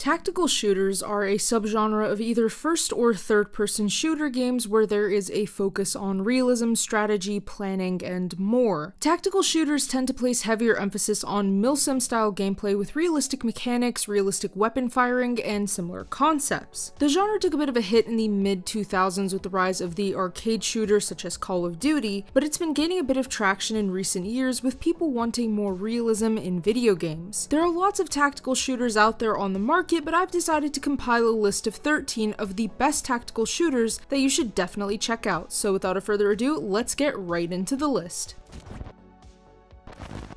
Tactical shooters are a subgenre of either first or third-person shooter games where there is a focus on realism, strategy, planning, and more. Tactical shooters tend to place heavier emphasis on milsim-style gameplay with realistic mechanics, realistic weapon firing, and similar concepts. The genre took a bit of a hit in the mid-2000s with the rise of the arcade shooters such as Call of Duty, but it's been gaining a bit of traction in recent years with people wanting more realism in video games. There are lots of tactical shooters out there on the market, but I've decided to compile a list of 13 of the best tactical shooters that you should definitely check out. So without further ado, let's get right into the list.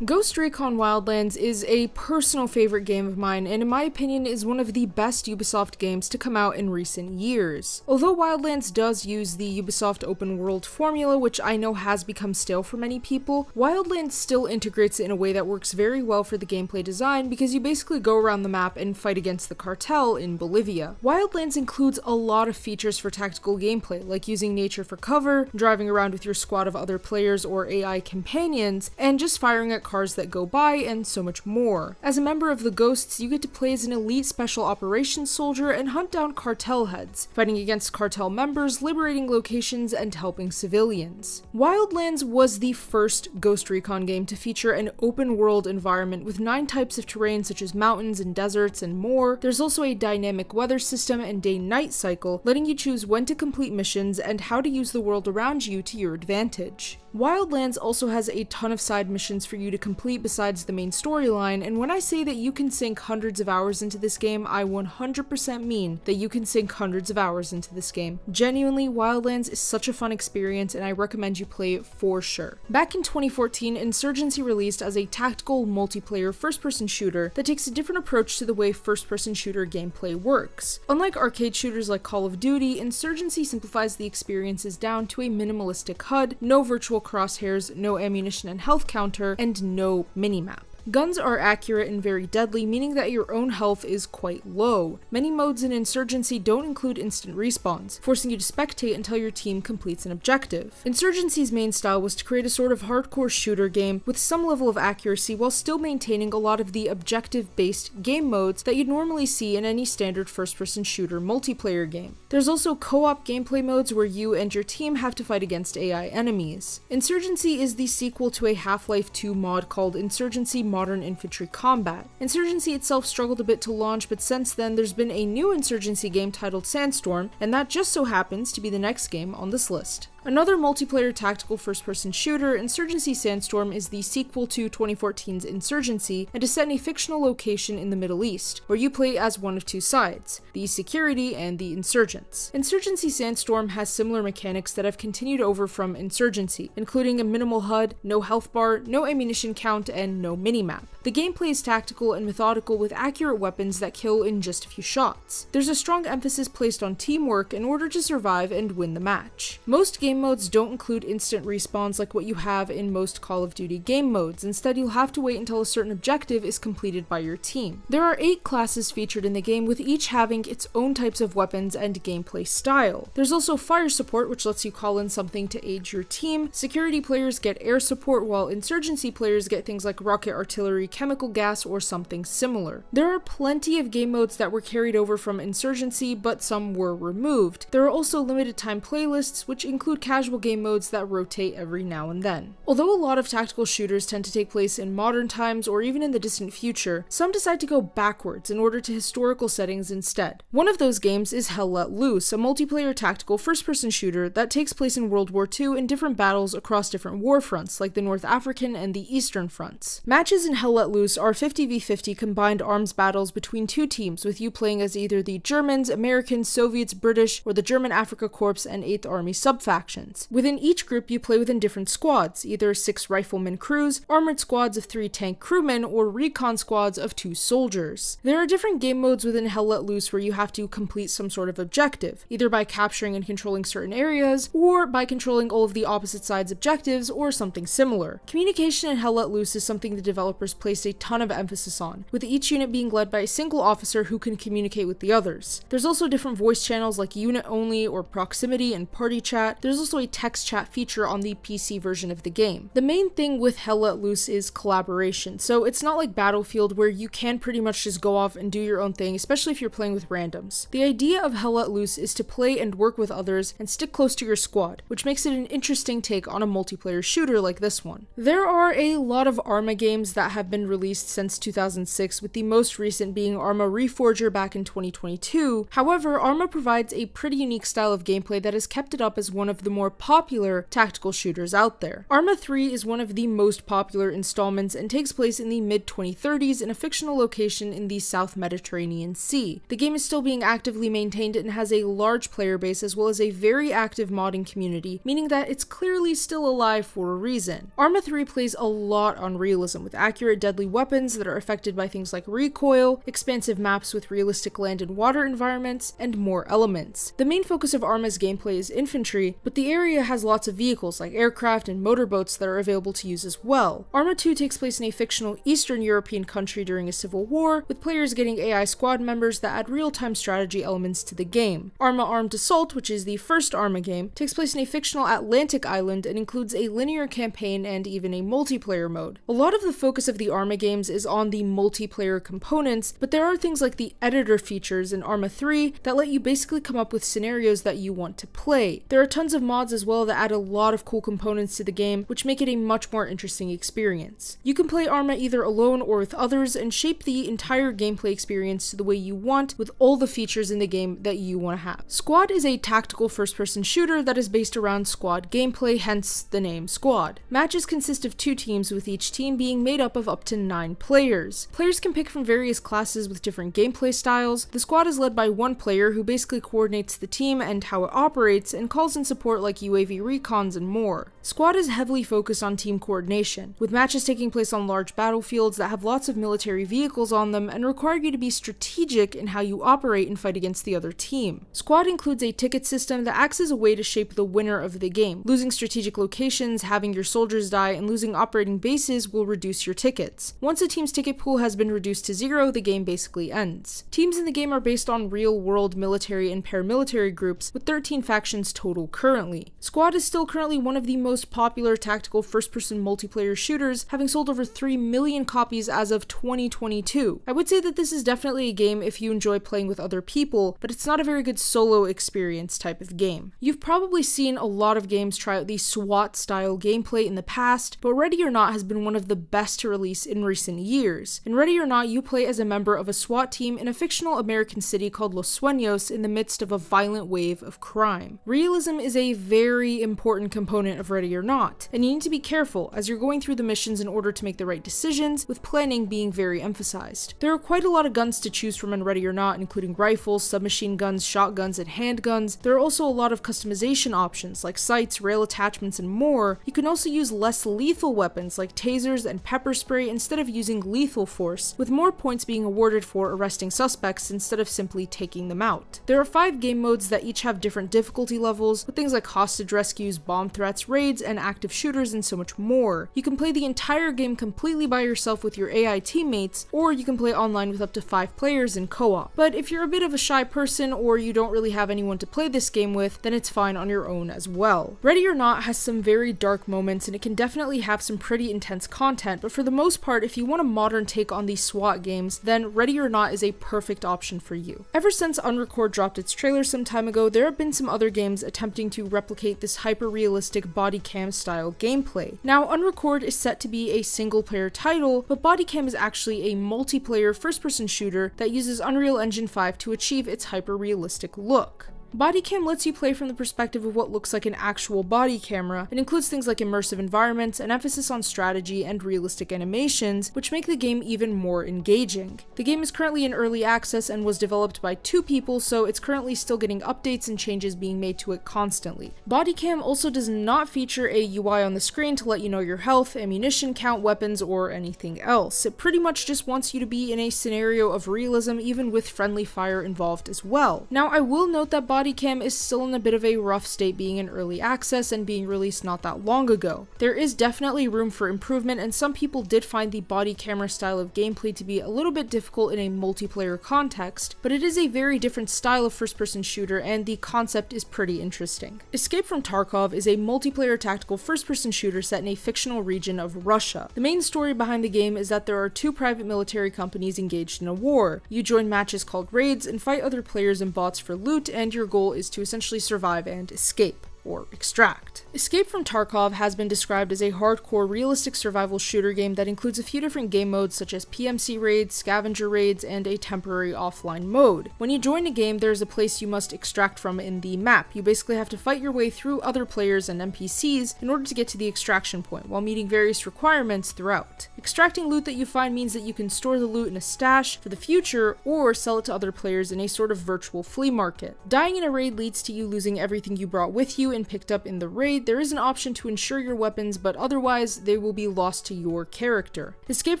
Recon Wildlands is a personal favorite game of mine, and in my opinion is one of the best Ubisoft games to come out in recent years. Although Wildlands does use the Ubisoft open world formula, which I know has become stale for many people, Wildlands still integrates it in a way that works very well for the gameplay design because you basically go around the map and fight against the cartel in Bolivia. Wildlands includes a lot of features for tactical gameplay, like using nature for cover, driving around with your squad of other players or AI companions, and just firing at cars that go by, and so much more. As a member of the Ghosts, you get to play as an elite special operations soldier and hunt down cartel heads, fighting against cartel members, liberating locations, and helping civilians. Wildlands was the first Ghost Recon game to feature an open world environment with 9 types of terrain such as mountains and deserts and more. There's also a dynamic weather system and day-night cycle, letting you choose when to complete missions and how to use the world around you to your advantage. Wildlands also has a ton of side missions for you to complete besides the main storyline, and when I say that you can sink hundreds of hours into this game, I 100% mean that you can sink hundreds of hours into this game. Genuinely, Wildlands is such a fun experience, and I recommend you play it for sure. Back in 2014, Insurgency released as a tactical multiplayer first-person shooter that takes a different approach to the way first-person shooter gameplay works. Unlike arcade shooters like Call of Duty, Insurgency simplifies the experiences down to a minimalistic HUD, no virtual crosshairs, no ammunition and health counter, and no minimap. Guns are accurate and very deadly, meaning that your own health is quite low. Many modes in Insurgency don't include instant respawns, forcing you to spectate until your team completes an objective. Insurgency's main style was to create a sort of hardcore shooter game with some level of accuracy while still maintaining a lot of the objective-based game modes that you'd normally see in any standard first-person shooter multiplayer game. There's also co-op gameplay modes where you and your team have to fight against AI enemies. Insurgency is the sequel to a Half-Life 2 mod called Insurgency Modern Infantry Combat. Insurgency itself struggled a bit to launch, but since then there's been a new Insurgency game titled Standstorm, and that just so happens to be the next game on this list. Another multiplayer tactical first-person shooter, Insurgency Sandstorm is the sequel to 2014's Insurgency and is set in a fictional location in the Middle East, where you play as one of two sides, the security and the insurgents. Insurgency Sandstorm has similar mechanics that have continued over from Insurgency, including a minimal HUD, no health bar, no ammunition count, and no minimap. The gameplay is tactical and methodical with accurate weapons that kill in just a few shots. There's a strong emphasis placed on teamwork in order to survive and win the match. Most game modes don't include instant respawns like what you have in most Call of Duty game modes. Instead, you'll have to wait until a certain objective is completed by your team. There are 8 classes featured in the game, with each having its own types of weapons and gameplay style. There's also fire support, which lets you call in something to aid your team. Security players get air support, while Insurgency players get things like rocket artillery, chemical gas, or something similar. There are plenty of game modes that were carried over from Insurgency, but some were removed. There are also limited time playlists, which include casual game modes that rotate every now and then. Although a lot of tactical shooters tend to take place in modern times or even in the distant future, some decide to go backwards in order to historical settings instead. One of those games is Hell Let Loose, a multiplayer tactical first-person shooter that takes place in World War II in different battles across different war fronts, like the North African and the Eastern fronts. Matches in Hell Let Loose are 50v50 combined arms battles between 2 teams, with you playing as either the Germans, Americans, Soviets, British, or the German Afrika Korps and 8th Army subfactions. Within each group, you play within different squads, either 6 rifleman crews, armored squads of 3 tank crewmen, or recon squads of 2 soldiers. There are different game modes within Hell Let Loose where you have to complete some sort of objective, either by capturing and controlling certain areas, or by controlling all of the opposite side's objectives, or something similar. Communication in Hell Let Loose is something the developers placed a ton of emphasis on, with each unit being led by a single officer who can communicate with the others. There's also different voice channels like unit only or proximity and party chat. There's also a text chat feature on the PC version of the game. The main thing with Hell Let Loose is collaboration, so it's not like Battlefield where you can pretty much just go off and do your own thing, especially if you're playing with randoms. The idea of Hell Let Loose is to play and work with others and stick close to your squad, which makes it an interesting take on a multiplayer shooter like this one. There are a lot of Arma games that have been released since 2006, with the most recent being Arma Reforger back in 2022. However, Arma provides a pretty unique style of gameplay that has kept it up as one of the more popular tactical shooters out there. Arma 3 is one of the most popular installments and takes place in the mid-2030s in a fictional location in the South Mediterranean Sea. The game is still being actively maintained and has a large player base as well as a very active modding community, meaning that it's clearly still alive for a reason. Arma 3 plays a lot on realism, with accurate deadly weapons that are affected by things like recoil, expansive maps with realistic land and water environments, and more elements. The main focus of Arma's gameplay is infantry, but the area has lots of vehicles like aircraft and motorboats that are available to use as well. Arma 2 takes place in a fictional Eastern European country during a civil war, with players getting AI squad members that add real-time strategy elements to the game. Arma Armed Assault, which is the first Arma game, takes place in a fictional Atlantic island and includes a linear campaign and even a multiplayer mode. A lot of the focus of the Arma games is on the multiplayer components, but there are things like the editor features in Arma 3 that let you basically come up with scenarios that you want to play. There are tons of mods as well that add a lot of cool components to the game, which make it a much more interesting experience. You can play Arma either alone or with others and shape the entire gameplay experience to the way you want with all the features in the game that you want to have. Squad is a tactical first-person shooter that is based around squad gameplay, hence the name Squad. Matches consist of 2 teams, with each team being made up to 9 players. Players can pick from various classes with different gameplay styles. The squad is led by one player who basically coordinates the team and how it operates and calls in support like UAV recons and more. Squad is heavily focused on team coordination, with matches taking place on large battlefields that have lots of military vehicles on them and require you to be strategic in how you operate and fight against the other team. Squad includes a ticket system that acts as a way to shape the winner of the game. Losing strategic locations, having your soldiers die, and losing operating bases will reduce your tickets. Once a team's ticket pool has been reduced to 0, the game basically ends. Teams in the game are based on real-world military and paramilitary groups, with 13 factions total currently. Squad is still currently one of the most popular tactical first-person multiplayer shooters, having sold over 3 million copies as of 2022. I would say that this is definitely a game if you enjoy playing with other people, but it's not a very good solo experience type of game. You've probably seen a lot of games try out the SWAT style gameplay in the past, but Ready or Not has been one of the best to release in recent years. In Ready or Not, you play as a member of a SWAT team in a fictional American city called Los Sueños in the midst of a violent wave of crime. Realism is a very important component of Ready or Not, and you need to be careful as you're going through the missions in order to make the right decisions, with planning being very emphasized. There are quite a lot of guns to choose from in Ready or Not, including rifles, submachine guns, shotguns, and handguns. There are also a lot of customization options like sights, rail attachments, and more. You can also use less lethal weapons like tasers and pepper spray instead of using lethal force, with more points being awarded for arresting suspects instead of simply taking them out. There are 5 game modes that each have different difficulty levels, with things like hostage rescues, bomb threats, raids, and active shooters, and so much more. You can play the entire game completely by yourself with your AI teammates, or you can play online with up to 5 players in co-op. But if you're a bit of a shy person or you don't really have anyone to play this game with, then it's fine on your own as well. Ready or Not has some very dark moments and it can definitely have some pretty intense content, but for the most part, if you want a modern take on these SWAT games, then Ready or Not is a perfect option for you. Ever since Unrecord dropped its trailer some time ago, there have been some other games attempting to replicate this hyper-realistic Bodycam style gameplay. Now, Unrecord is set to be a single-player title, but Bodycam is actually a multiplayer first-person shooter that uses Unreal Engine 5 to achieve its hyper-realistic look. Bodycam lets you play from the perspective of what looks like an actual body camera. It includes things like immersive environments, an emphasis on strategy, and realistic animations, which make the game even more engaging. The game is currently in early access and was developed by 2 people, so it's currently still getting updates and changes being made to it constantly. Bodycam also does not feature a UI on the screen to let you know your health, ammunition count, weapons, or anything else. It pretty much just wants you to be in a scenario of realism, even with friendly fire involved as well. Now, I will note that Bodycam is still in a bit of a rough state, being in early access and being released not that long ago. There is definitely room for improvement, and some people did find the body camera style of gameplay to be a little bit difficult in a multiplayer context, but it is a very different style of first-person shooter and the concept is pretty interesting. Escape from Tarkov is a multiplayer tactical first-person shooter set in a fictional region of Russia. The main story behind the game is that there are two private military companies engaged in a war. You join matches called raids and fight other players and bots for loot, and your goal is to essentially survive and escape, or extract. Escape from Tarkov has been described as a hardcore realistic survival shooter game that includes a few different game modes such as PMC raids, scavenger raids, and a temporary offline mode. When you join a game, there's a place you must extract from in the map. You basically have to fight your way through other players and NPCs in order to get to the extraction point, while meeting various requirements throughout. Extracting loot that you find means that you can store the loot in a stash for the future, or sell it to other players in a sort of virtual flea market. Dying in a raid leads to you losing everything you brought with you and picked up in the raid. There is an option to insure your weapons, but otherwise they will be lost to your character. Escape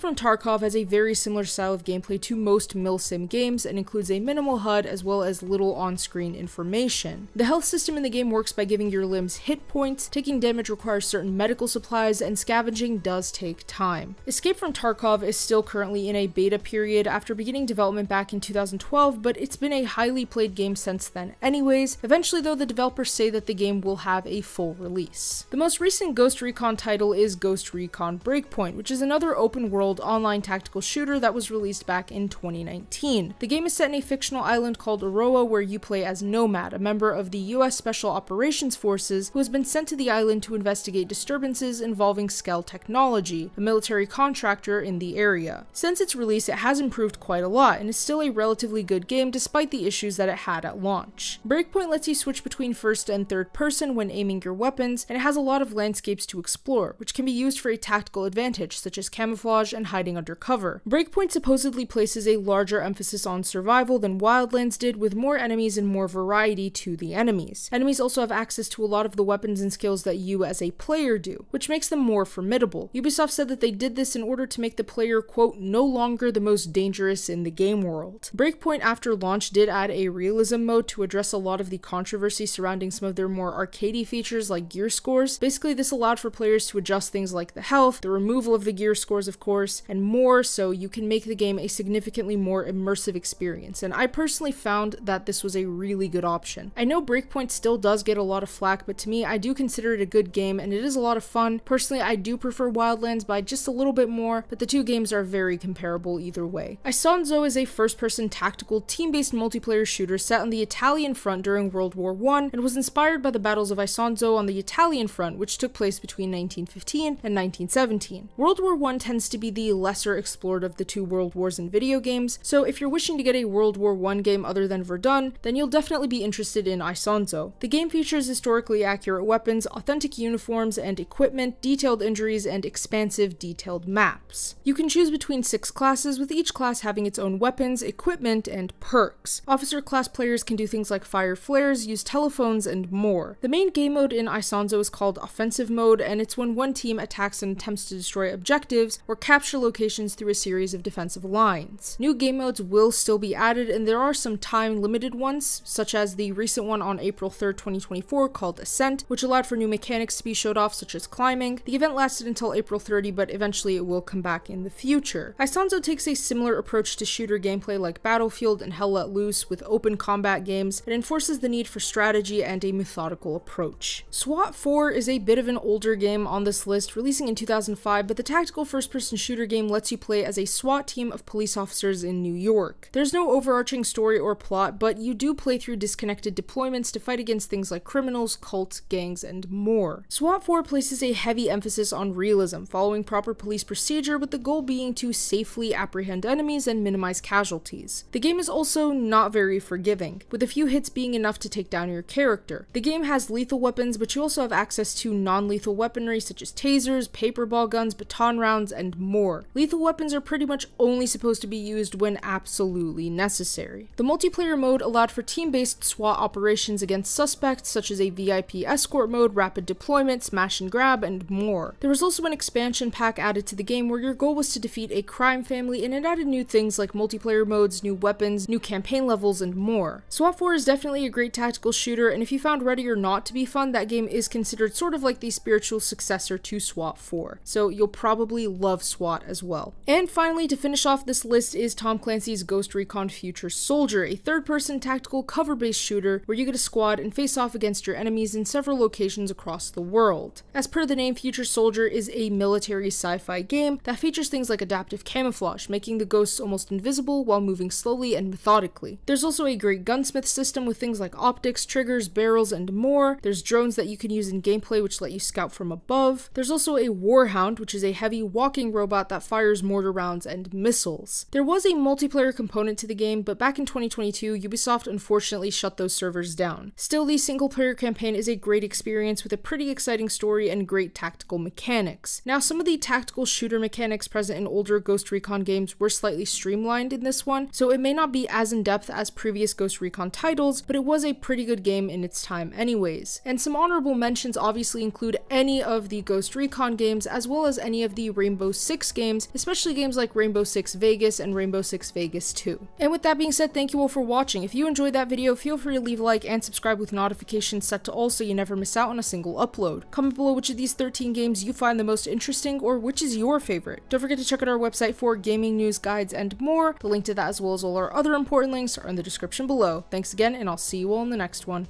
from Tarkov has a very similar style of gameplay to most milsim games and includes a minimal HUD as well as little on-screen information. The health system in the game works by giving your limbs hit points, taking damage requires certain medical supplies, and scavenging does take time. Escape from Tarkov is still currently in a beta period after beginning development back in 2012, but it's been a highly played game since then anyways. Eventually though, the developers say that the game will have a full release. The most recent Ghost Recon title is Ghost Recon Breakpoint, which is another open world online tactical shooter that was released back in 2019. The game is set in a fictional island called Aroa where you play as Nomad, a member of the US Special Operations Forces who has been sent to the island to investigate disturbances involving Skell Technology, a military contractor in the area. Since its release, it has improved quite a lot and is still a relatively good game despite the issues that it had at launch. Breakpoint lets you switch between first and third person when aiming your weapons, and it has a lot of landscapes to explore, which can be used for a tactical advantage, such as camouflage and hiding under cover. Breakpoint supposedly places a larger emphasis on survival than Wildlands did, with more enemies and more variety to the enemies. Enemies also have access to a lot of the weapons and skills that you as a player do, which makes them more formidable. Ubisoft said that they did this in order to make the player, quote, no longer the most dangerous in the game world. Breakpoint after launch did add a realism mode to address a lot of the controversy surrounding some of their more arcadey features like gear scores. Basically, this allowed for players to adjust things like the health, the removal of the gear scores of course, and more, so you can make the game a significantly more immersive experience, and I personally found that this was a really good option. I know Breakpoint still does get a lot of flack, but to me, I do consider it a good game and it is a lot of fun. Personally, I do prefer Wildlands by just a little bit more, but the two games are very comparable either way. Isonzo is a first-person tactical team-based multiplayer shooter set on the Italian front during World War I and was inspired by the battles of Isonzo on the Italian front, which took place between 1915 and 1917. World War I tends to be the lesser explored of the two world wars in video games, so if you're wishing to get a World War I game other than Verdun, then you'll definitely be interested in Isonzo. The game features historically accurate weapons, authentic uniforms and equipment, detailed injuries, and expansive detailed maps. You can choose between 6 classes, with each class having its own weapons, equipment, and perks. Officer class players can do things like fire flares, use telephones, and more. The main game mode in Isonzo is called Offensive Mode, and it's when one team attacks and attempts to destroy objectives or capture locations through a series of defensive lines. New game modes will still be added, and there are some time-limited ones, such as the recent one on April 3rd, 2024 called Ascent, which allowed for new mechanics to be showed off, such as climbing. The event lasted until April 30, but eventually it will come back in the future. Isonzo takes a similar approach to shooter gameplay like Battlefield and Hell Let Loose with open combat games. It enforces the need for strategy and a methodical approach. SWAT 4 is a bit of an older game on this list, releasing in 2005, but the tactical first-person shooter game lets you play as a SWAT team of police officers in New York. There's no overarching story or plot, but you do play through disconnected deployments to fight against things like criminals, cults, gangs, and more. SWAT 4 places a heavy emphasis on realism, following proper police procedure, with the goal being to safely apprehend enemies and minimize casualties. The game is also not very forgiving, with a few hits being enough to take down your character. The game has lethal weapons, but you also have access to non-lethal weaponry such as tasers, paperball guns, baton rounds, and more. Lethal weapons are pretty much only supposed to be used when absolutely necessary. The multiplayer mode allowed for team-based SWAT operations against suspects such as a VIP escort mode, rapid deployment, smash and grab, and more. There was also an expansion pack added to the game where your goal was to defeat a crime family, and it added new things like multiplayer modes, new weapons, new campaign levels, and more. SWAT 4 is definitely a great tactical shooter, and if you found Ready or Not to be fun, that game is considered sort of like the spiritual successor to SWAT 4, so you'll probably love SWAT as well. And finally, to finish off this list is Tom Clancy's Ghost Recon Future Soldier, a third-person tactical cover-based shooter where you get a squad and face off against your enemies in several locations across the world. As per the name, Future Soldier is a military sci-fi game that features things like adaptive camouflage, making the ghosts almost invisible while moving slowly and methodically. There's also a great gunsmith system with things like optics, triggers, barrels, and more. There's drones that you can use in gameplay which let you scout from above. There's also a warhound, which is a heavy walking robot that fires mortar rounds and missiles. There was a multiplayer component to the game, but back in 2022, Ubisoft unfortunately shut those servers down. Still, the single-player campaign is a great experience with a pretty exciting story and great tactical mechanics. Now, some of the tactical shooter mechanics present in older Ghost Recon games were slightly streamlined in this one, so it may not be as in-depth as previous Ghost Recon titles, but it was a pretty good game in its time anyways. And some honorable mentions obviously include any of the Ghost Recon games, as well as any of the Rainbow Six games, especially games like Rainbow Six Vegas and Rainbow Six Vegas 2. And with that being said, thank you all for watching. If you enjoyed that video, feel free to leave a like and subscribe with notifications set to all so you never miss out on a single upload. Comment below which of these 13 games you find the most interesting, or which is your favorite. Don't forget to check out our website for gaming news, guides, and more. The link to that, as well as all our other important links, are in the description below. Thanks again, and I'll see you all in the next one.